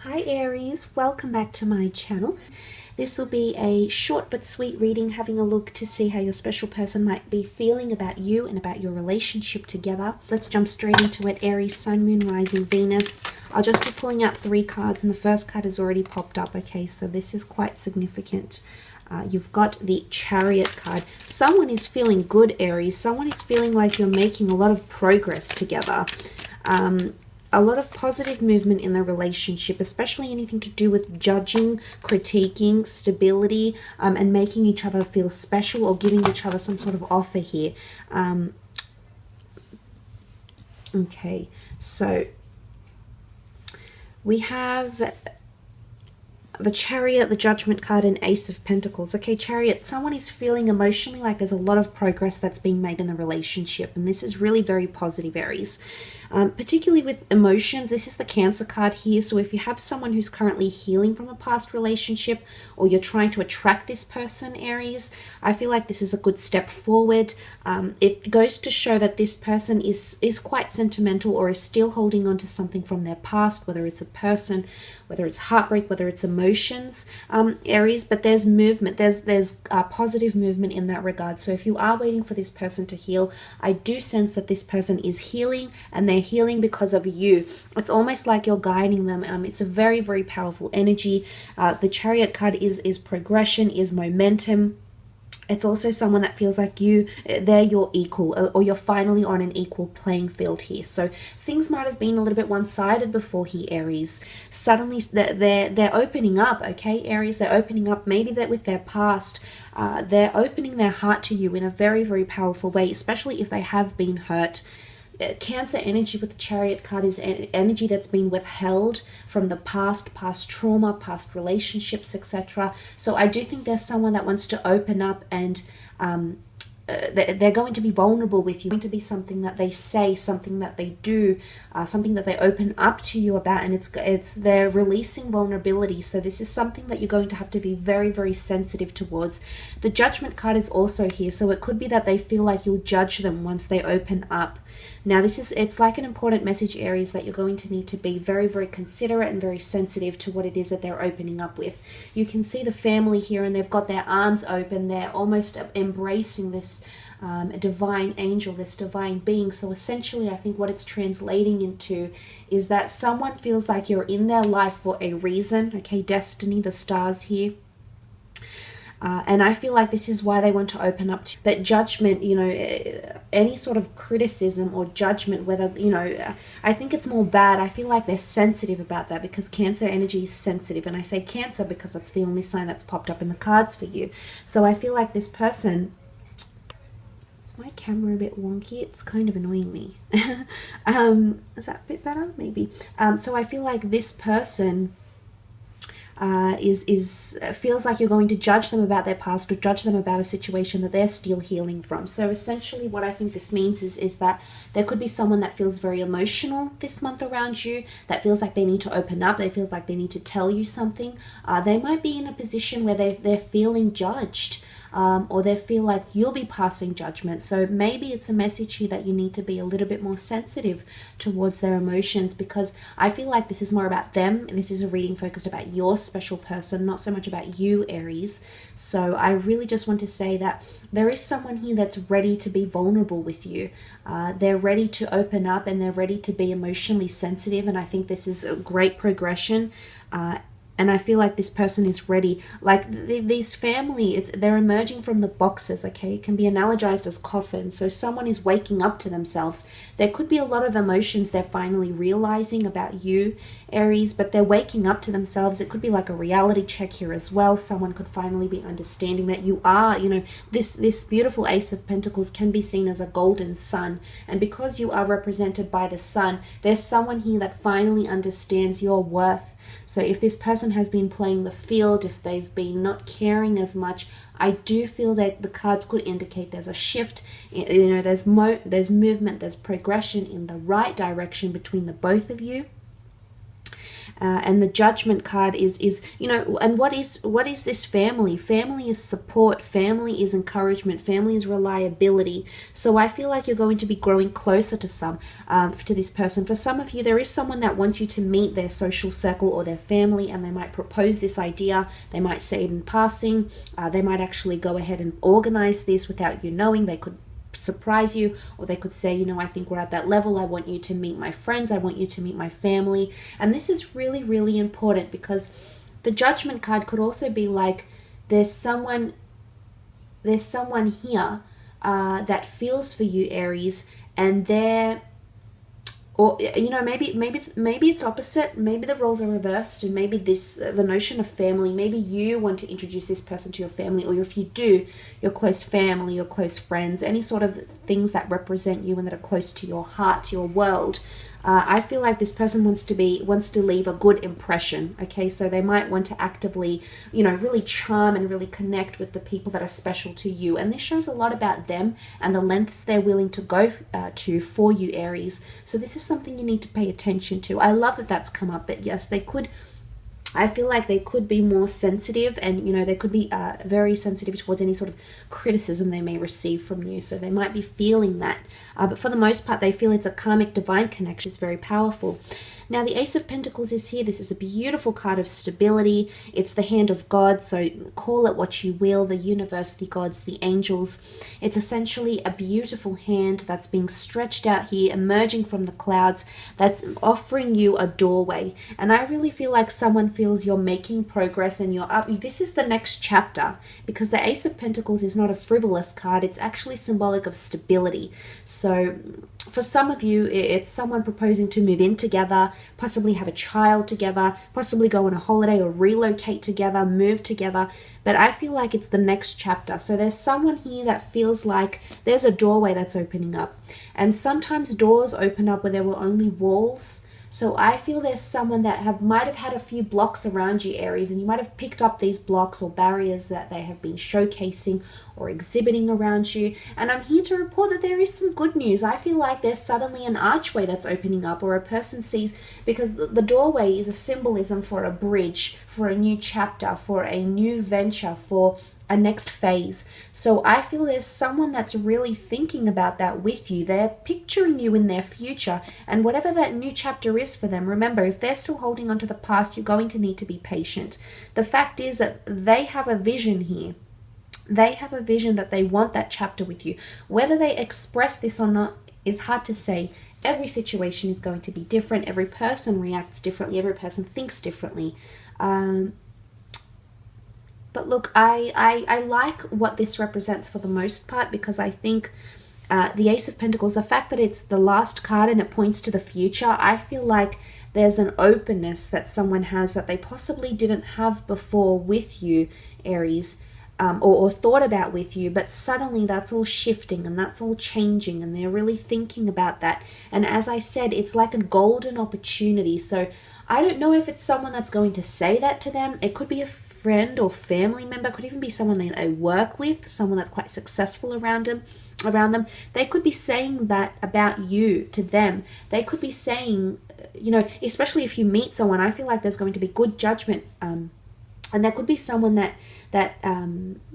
Hi Aries, welcome back to my channel. This will be a short but sweet reading, having a look to see how your special person might be feeling about you and about your relationship together. Let's jump straight into it. Aries, Sun, Moon, Rising, Venus. I'll just be pulling out 3 cards and the first card has already popped up. Okay, so this is quite significant. You've got the Chariot card. Someone is feeling good, Aries. Someone is feeling like you're making a lot of progress together. A lot of positive movement in the relationship, especially anything to do with judging, critiquing, stability, and making each other feel special or giving each other some sort of offer here. Okay, so we have the Chariot, the Judgment card, and Ace of Pentacles. Okay, Chariot, someone is feeling emotionally like there's a lot of progress that's being made in the relationship, and this is really very positive, Aries. Particularly with emotions, this is the Cancer card here. So if you have someone who's currently healing from a past relationship, or you're trying to attract this person, Aries, I feel like this is a good step forward. It goes to show that this person is quite sentimental or is still holding on to something from their past, whether it's a person, whether it's heartbreak, whether it's emotions, Aries. But there's movement, there's positive movement in that regard. So if you are waiting for this person to heal, I do sense that this person is healing, and they're healing because of you. It's almost like you're guiding them. It's a very, very powerful energy. The Chariot card is progression, is momentum. It's also someone that feels like they're your equal, or you're finally on an equal playing field here. So things might have been a little bit one-sided before here, Aries. Suddenly they're opening up, okay, Aries? They're opening up, maybe that with their past. They're opening their heart to you in a very, very powerful way, especially if they have been hurt. Cancer energy with the Chariot card is energy that's been withheld from the past trauma, past relationships, etc. So I do think there's someone that wants to open up, and they're going to be vulnerable with you. It's going to be something that they say, something that they do, something that they open up to you about, and they're releasing vulnerability. So this is something that you're going to have to be very, very sensitive towards. The Judgment card is also here, so it could be that they feel like you'll judge them once they open up. Now it's like an important message, Aries, that you're going to need to be very, very considerate and very sensitive to what it is that they're opening up with. You can see the family here, and they've got their arms open. They're almost embracing this divine angel, this divine being. So essentially, I think what it's translating into is that someone feels like you're in their life for a reason. Okay, destiny, the stars here. And I feel like this is why they want to open up to. But judgment, any sort of criticism or judgment, whether, I think it's more bad. I feel like they're sensitive about that, because Cancer energy is sensitive. And I say Cancer because that's the only sign that's popped up in the cards for you. So I feel like this person... Is my camera a bit wonky? It's kind of annoying me. Is that a bit better? Maybe. So I feel like this person... feels like you're going to judge them about their past, or judge them about a situation that they're still healing from. So essentially what I think this means is that there could be someone that feels very emotional this month around you, that feels like they need to open up, they feel like they need to tell you something. They might be in a position where they're feeling judged. Or they feel like you'll be passing judgment. So maybe it's a message here that you need to be a little bit more sensitive towards their emotions, because I feel like this is more about them. This is a reading focused about your special person, not so much about you, Aries. So I really just want to say that there is someone here that's ready to be vulnerable with you. They're ready to open up, and they're ready to be emotionally sensitive. And I think this is a great progression. And I feel like this person is ready. Like these family, they're emerging from the boxes, okay? It can be analogized as coffins. So someone is waking up to themselves. There could be a lot of emotions they're finally realizing about you, Aries, but they're waking up to themselves. It could be like a reality check here as well. Someone could finally be understanding that you are, this beautiful Ace of Pentacles can be seen as a golden sun. And because you are represented by the sun, there's someone here that finally understands your worth. So if this person has been playing the field, if they've been not caring as much, I do feel that the cards could indicate there's a shift. There's movement, there's progression in the right direction between the both of you. And the Judgment card is, you know, and what is this family? Family is support, family is encouragement, family is reliability. So I feel like you're going to be growing closer to to this person. For some of you, there is someone that wants you to meet their social circle or their family, and they might propose this idea. They might say it in passing. They might actually go ahead and organize this without you knowing. They could surprise you, or they could say, you know, I think we're at that level. I want you to meet my friends. I want you to meet my family. And this is really, really important, because the Judgment card could also be like, there's someone here that feels for you, Aries, and they're, or, you know, maybe it's opposite. Maybe the roles are reversed, and maybe the notion of family, maybe you want to introduce this person to your family, or if you do, your close family, your close friends, any sort of things that represent you and that are close to your heart, to your world. I feel like this person wants to leave a good impression. Okay, so they might want to actively, you know, really charm and really connect with the people that are special to you. And this shows a lot about them and the lengths they're willing to go to for you, Aries. So this is something you need to pay attention to. I love that that's come up. But yes, I feel like they could be more sensitive, and, you know, they could be very sensitive towards any sort of criticism they may receive from you. So they might be feeling that. But for the most part, they feel it's a karmic divine connection. It's very powerful. Now, the Ace of Pentacles is here. This is a beautiful card of stability. It's the hand of God, so call it what you will, the universe, the gods, the angels. It's essentially a beautiful hand that's being stretched out here, emerging from the clouds, that's offering you a doorway. And I really feel like someone feels you're making progress and you're up. This is the next chapter, because the Ace of Pentacles is not a frivolous card. It's actually symbolic of stability. So for some of you, it's someone proposing to move in together, possibly have a child together, possibly go on a holiday or relocate together, move together. But I feel like it's the next chapter. So there's someone here that feels like there's a doorway that's opening up. And sometimes doors open up where there were only walls. So I feel there's someone that might have had a few blocks around you, Aries, and you might have picked up these blocks or barriers that they have been showcasing or exhibiting around you. And I'm here to report that there is some good news. I feel like there's suddenly an archway that's opening up, or a person sees, because the doorway is a symbolism for a bridge, for a new chapter, for a new venture, for a next phase. So I feel there's someone that's really thinking about that with you. They're picturing you in their future, and whatever that new chapter is for them, remember, if they're still holding on to the past, you're going to need to be patient. The fact is that they have a vision here. They have a vision that they want that chapter with you. Whether they express this or not is hard to say. Every situation is going to be different. Every person reacts differently. Every person thinks differently. But look, I like what this represents for the most part, because I think the Ace of Pentacles, the fact that it's the last card and it points to the future, I feel like there's an openness that someone has that they possibly didn't have before with you, Aries, or thought about with you, but suddenly that's all shifting and that's all changing, and they're really thinking about that. And as I said, it's like a golden opportunity. So I don't know if it's someone that's going to say that to them. It could be a friend or family member, could even be someone they work with, someone that's quite successful around them. They could be saying that about you to them. They could be saying, you know, especially if you meet someone, I feel like there's going to be good judgment, and there could be someone that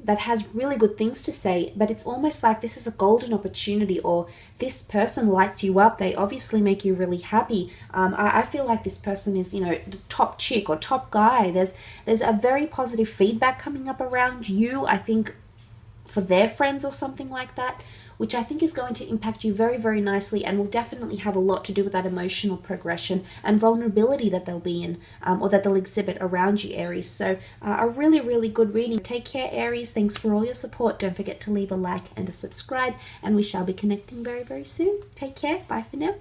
has really good things to say, but it's almost like this is a golden opportunity, or this person lights you up. They obviously make you really happy. I feel like this person is, you know, the top chick or top guy. There's a very positive feedback coming up around you, I think, for their friends or something like that, which I think is going to impact you very, very nicely, and will definitely have a lot to do with that emotional progression and vulnerability that they'll be in, or that they'll exhibit around you, Aries. So a really, really good reading. Take care, Aries. Thanks for all your support. Don't forget to leave a like and a subscribe, and we shall be connecting very, very soon. Take care. Bye for now.